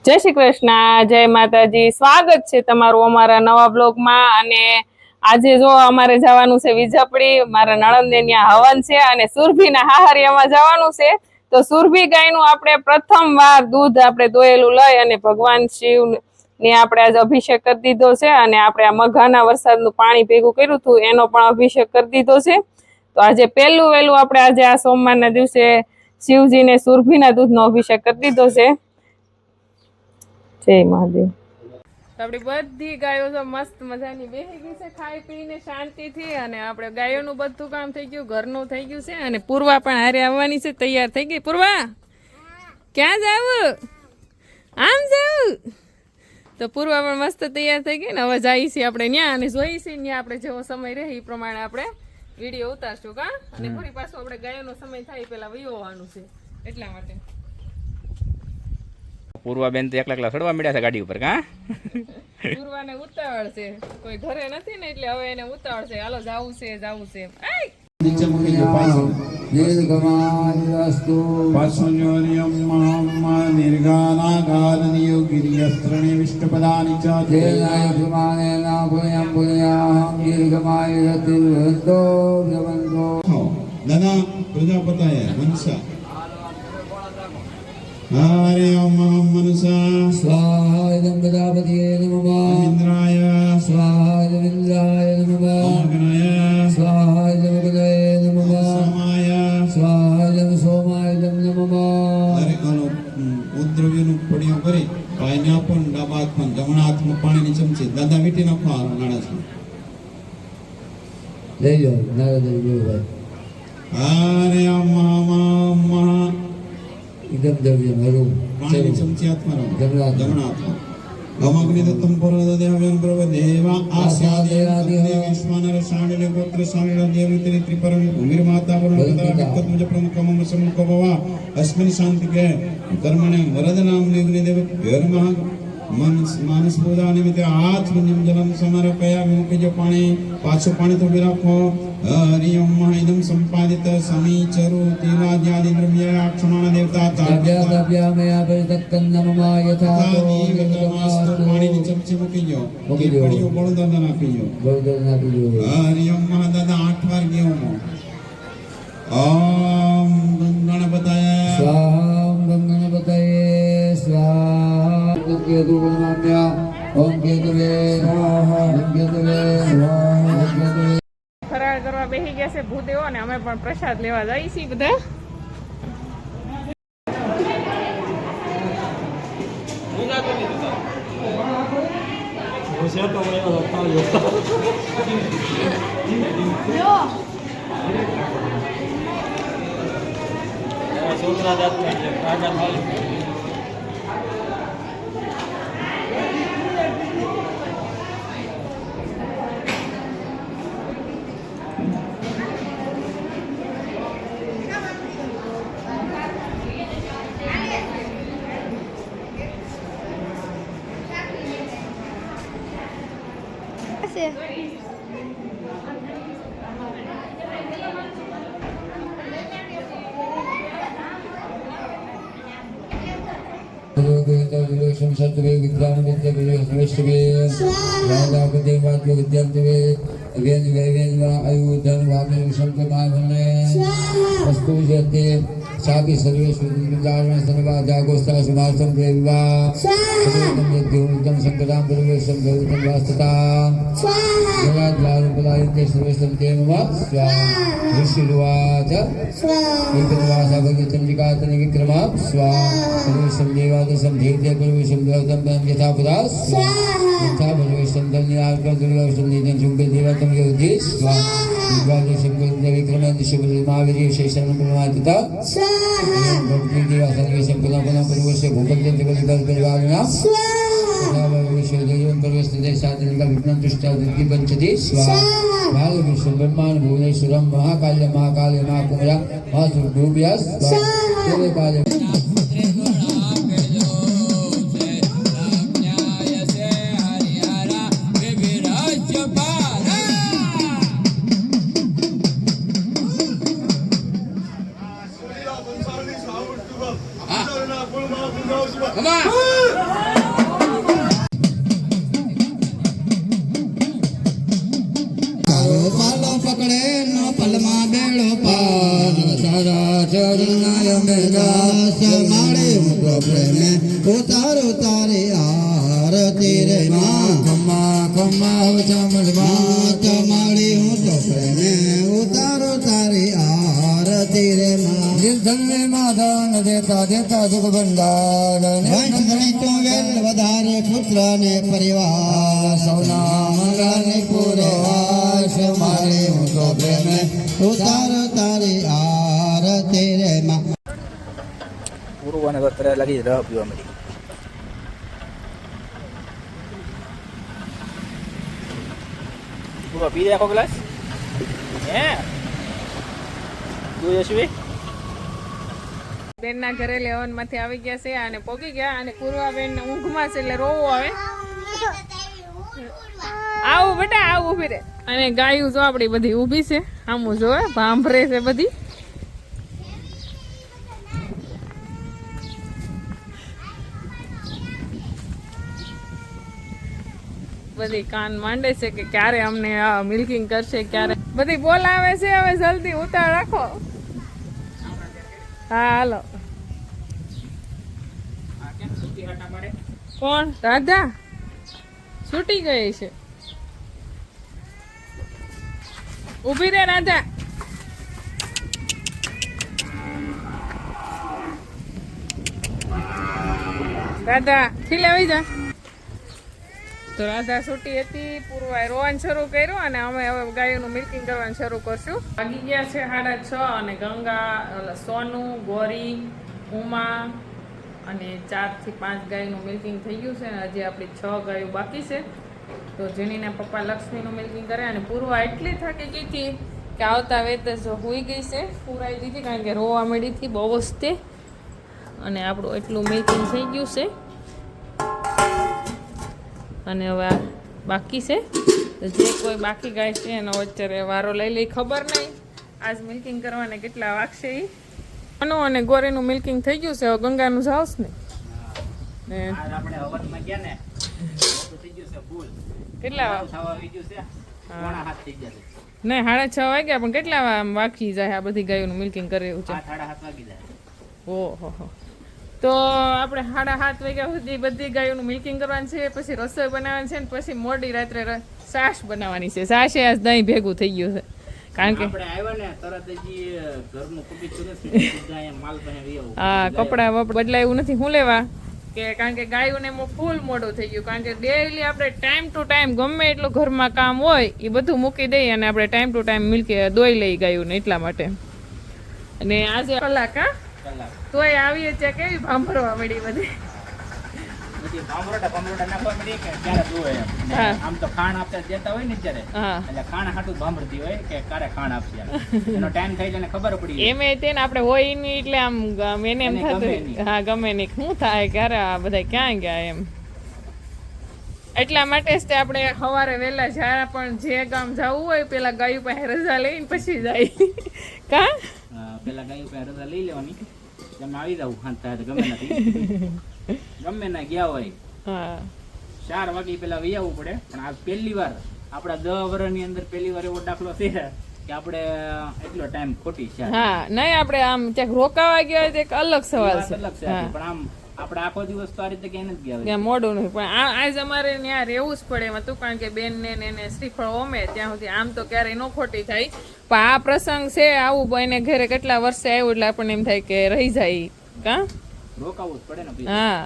જય શ્રી કૃષ્ણ, જય માતાજી। સ્વાગત છે તમારું અમારા નવા બ્લોગમાં। અને આજે જો અમારે જવાનું છે વિજાપડી, મારા નણંદને ત્યાં હવન છે અને સુરભીના હાહરિયામાં જવાનું છે। તો સુરભી ગાયનું આપણે પ્રથમ વાર દૂધ આપણે દોયેલું લઈ અને ભગવાન શિવ ને આપણે આજે અભિષેક કરી દીધો છે। અને આપણે આ મઘાના વરસાદનું પાણી ભેગું કર્યું હતું એનો પણ અભિષેક કરી દીધો છે। તો આજે પહેલું વહેલું આપણે આજે આ સોમવારના દિવસે શિવજીને સુરભીના દૂધનો અભિષેક કરી દીધો છે। જય મહાદેવ। આપણી બધી ગાયો તો મસ્ત મજાની બેહી ગઈ છે ખાઈ પીને શાંતિથી। અને આપણે ગાયોનું બધું કામ થઈ ગયું, ઘરનું થઈ ગયું છે। અને પૂર્વા પણ હારે આવવાની છે, તૈયાર થઈ ગઈ। પૂર્વા ક્યાં જાવું? આમ જાવું? તો પૂર્વા પણ મસ્ત તૈયાર થઈ ગઈ ને હવે જઈએ છીએ આપણે ન્યા અને જોઈએ છીએ ન્યા આપણે જેવો સમય રહે એ પ્રમાણે આપણે વિડીયો ઉતારશું કા। અને ફરી પાછું આપણે ગાયોનો સમય થાય પહેલા વયો આવવાનું છે એટલા માટે। પૂર્વાબેન તો એકલા એકલા ચડવા મળ્યા છે ગાડી ઉપર કા? પૂર્વાને ઉતાવળ છે, કોઈ ઘરે નથી ને એટલે હવે એને ઉતાવળ છે, હાલો જાવું છે જાવું છે। નીચે મૂકી દો પાછળ દીર્ઘમાયુરસ્તુ પાછળ્યોરિયમ મહામ નિર્ગાનાકાર નિયોગિરિયસ્ત્રણે વિષ્ટપદાનિ ચ તેનાય ભ્રમાનેના ભૂયં ભૂયાહં દીર્ઘમાયુરતિર્વંતો ભ્રમંતો દાદા પ્રજાપતાય મનસા हरे ओम मनसा स्वाहा इदं प्रजापतये नमः इंद्राय स्वाहा इदं इंद्राय नमः अग्नय स्वाहा इदं अग्नये नमः सोमाय स्वाहा इदं सोमाय नमः। अरे कनो ઉદ્રવ્યનું પડિયું કરી પાયના પણ ડાબા હાથમાં જમણા હાથમાં પાણીની ચમચી દાદા વીટી નાખો નાણા છે લઈ લો નારા દઈ લો ભાઈ। હરે ઓમ મહા इदं द्रव्यं हरु पाणी चमची आत्मा जमना आत्मा गमग्नि दत्तं परदेव्यं प्रवदेवा आस्यादेवादिह विश्वानर शाणिल गोत्र शाणिल देवति त्रिपरम भूमिर्माता वरुणता विकतमुज प्रमुखमम समुखभवा अस्मिन् शान्तिके कर्मणे वरदनाम निग्नि देव धर्मः मानस पूजा निमित्ते आत्मनिम जलम समर्पयामि। मुके जो पाणी पाछो पाणी तो રાખો। हरि ओम इदं संपादित समीचरु तिलाद्यादि द्रव्य अक्षमाण देवता ताभ्यामया परितक्तं नमः यथा पाणीની ચમચી મૂકી જો પડીઓ બળદાના નાખી જો હરિ ઓમ દાદા 8 વાર ગયો ઓમ ગણપતય સ્વાહા ઓમ ગણપતય સ્વાહા કેતુર્નામ્યા ઓમ કેતુવે સ્વાહા ઓમ કેતુવે સ્વાહા ઓમ કેતુવે। ફરાળ કરવા બેસી ગયા છે ભૂદેવો અને અમે પણ પ્રસાદ લેવા જઈએ છીએ બધા। विवेकम सत्वे विज्ञान विद्या विवेकमेष्टवे राजापते वाद्य विद्यार्थवे अगेन वेवेन आयुधन वामेन संकमाभने वस्तु जते साकी सर्वेषु विद्यान सर्वा जागोस्ता समार्थं देवा सर्वं यज्ञोदं संकटां परिवेशं भवतं वास्तता स्वाहा जलाद्वारं पलायन्ते सर्वेषं देवः स्वाहा ऋषिर्वाच स्वाहा भगवतचन्द्रिकातन विक्रमः स्वाहा सर्वेषं देवादशं देवते परिवेशं भवतं यथा पुरा स्वाहा यथा परिवेशं धन्यार्कं दुर्लभं नित्यं शुभे देवतं योधि स्वाहा विद्वादशं विक्रमं शिवमाविर्य शेषं प्रमादिता स्वाहा भक्ति देवा सर्वेषं पुनः पुनः परिवेशं भूपत्यन्ते कलिकाल परिवारणा स्वाहा परिवेशं देवं परिवेशते साधनिका विघ्नं तुष्टा दिग्गि पंचति स्वाहा भाग विश्व ब्रह्मांड भुवनेश्वरं महाकाल्य महाकाल्य महाकुमरा महासुरभूभ्यः स्वाहा देवे काले Come on! દાસ માળે હું તો પ્રેમે ઉતારો તારે આરતી રે માં ખમ્મા ખમ્મા ચામલ માત માળે હું તો પ્રેમે ઉતારો તારે આરતી રે માં ધનવે માધન દેતા દેતા સુખ ભંડાર વંશની તું વેલ વધારે પુત્ર ને પરિવાર સૌના મંગળને પૂરે આશ મારે હું તો પ્રેમે ઉતારો તારી આરતી રે માં પૂરું અને અત્યારે લાગી રહ પીવા મળી પૂરો પી દે આખો ગ્લાસ હે તું યશવી બેનના ઘરે લેવન માંથી આવી ગયા છે અને પોગી ગયા અને પૂર્વાબેન ઊંઘમાં છે એટલે રોવું આવે આવું બેટા આવું ઊભી રે અને ગાયું જો આપણી બધી ઊભી છે આમું જોવે ભાંભરે છે બધી બધી કાન માંડે છે કે ક્યારે અમને મિલ્કિંગ કરશે ક્યારે બધી બોલાવે છે હવે જલ્દી ઉતાર રાખો હા હાલો કોણ રાધા છૂટી ગઈ છે ઊભી રે રાધા રાધા ખીલે આવી જા તો રાધા છૂટી હતી પૂર્વાએ રોવાનું શરૂ કર્યું અને અમે હવે ગાયોનું મિલ્કિંગ કરવાનું શરૂ કરશું વાગી ગયા છે 6:30 અને ગંગા સોનુ ગોરી ઉમા અને 4 થી 5 ગાયનું મિલ્કિંગ થઈ ગયું છે અને હજી આપણી 6 ગાયો બાકી છે તો જેનીના પપ્પા લક્ષ્મીનું મિલ્કિંગ કરે અને પૂર્વા એટલી થાકી ગઈ હતી કે આવતા વેત જ હોઈ ગઈ છે પૂરાઈ દીધી કારણ કે રોવા મળી હતી બહુ જ તે અને આપણું એટલું મિલ્કિંગ થઈ ગયું છે અને હવે આ બાકી છે તો જે કોઈ બાકી ગાય છે એનો વચ્ચે વારો લઈ લઈ ખબર નહીં આજ મિલ્કિંગ કરવાને કેટલા વાગશે એ અનુ અને ગોરીનું મિલ્કિંગ થઈ ગયું છે હવે ગંગાનું જાવશ ને આપણે હવનમાં ગયા ને થઈ ગયું છે ફૂલ કેટલા થવા આવી ગયું છે પોણા હાથ થઈ ગયા છે નહીં 6:30 વાગ્યા પણ કેટલા વાગી જાય આ બધી ગાયોનું મિલ્કિંગ કરે એવું છે 7:30 વાગી જાય ઓહો તો આપણે 7:30 વાગ્યા સુધી બધી ગાયોનું મિલ્કિંગ કરવાનું છે પછી રસોઈ બનાવવાની છે ને પછી મોડી રાત્રે છાશ બનાવવાની છે છાશે આજ દહીં ભેગું થઈ ગયું છે કારણ કે આપણે આવ્યા ને તરત જ ઘરનું પગીચું નથી સીધા અહીંયા માલ પાસે વી આવું હા કપડા બદલાયું નથી હું લેવા કે કારણ કે ગાયોને ફૂલ મોડું થઈ ગયું કારણ કે ડેઈલી આપણે ટાઈમ ટુ ટાઈમ ગમે એટલું ઘરમાં કામ હોય એ બધું મૂકી દઈએ અને આપણે ટાઈમ ટુ ટાઈમ મિલ્કી દોઈ લઈ ગાયોને એટલા માટે અને આજે કલાક તોય આવીએ ત્યાં કેવી ભાંભરવા મળી બધી પછી ભામરોટા નાખવા મળી કે ક્યારે જોવે એમ હા. આમ તો ખાણ આપતા દેતા હોય ને ત્યારે હા એટલે ખાણ હાટું ભાંભરતી હોય કે ક્યારે ખાણ આપશે એમ. એનો ટાઈમ થઈ જાય ને ખબર પડી એમ તે ને આપણે હોય નહીં એટલે આમ એને એમ એને ગમે થતું નહીં. હા ગમે નહીં શું થાય ક્યારે આ બધા ક્યાં ગયા એમ એટલા માટે જ તે આપણે સવારે વહેલા જ્યારે પણ જે ગામ જવું હોય પેલા ગાયું પાસે રજા લઈને પછી જાય કા પેલા ગાયું પાસે રજા લઈ લેવાની તમે આવી જાવ હાથ થાય તો ગમે નથી ગમે ના ગયા હોય હા 4 વાગે પેલા વહી આવવું પડે પણ આ પહેલી વાર આપણા 10 વર્ષની અંદર પહેલી વાર એવો દાખલો છે કે આપણે એટલો ટાઈમ ખોટી છે હા નહીં આપણે આમ ક્યાંક રોકાવા ગયા હોય તો એક અલગ સવાલ છે અલગ છે હા પણ આમ આપણે આખો દિવસ તો આ રીતે ક્યાંય નથી ગયા હોય. ત્યાં મોડું નહીં પણ આજ અમારે ત્યાં રહેવું જ પડે એમાં તું કારણ કે બેન ને એને શ્રીફળ ઓમે ત્યાં સુધી આમ તો ક્યારેય ન ખોટી થાય પણ આ પ્રસંગ છે આવું એને ઘરે કેટલા વર્ષે આવ્યું એટલે આપણને એમ થાય કે રહી જાય કા રોકાવું જ પડે ને પછી. હા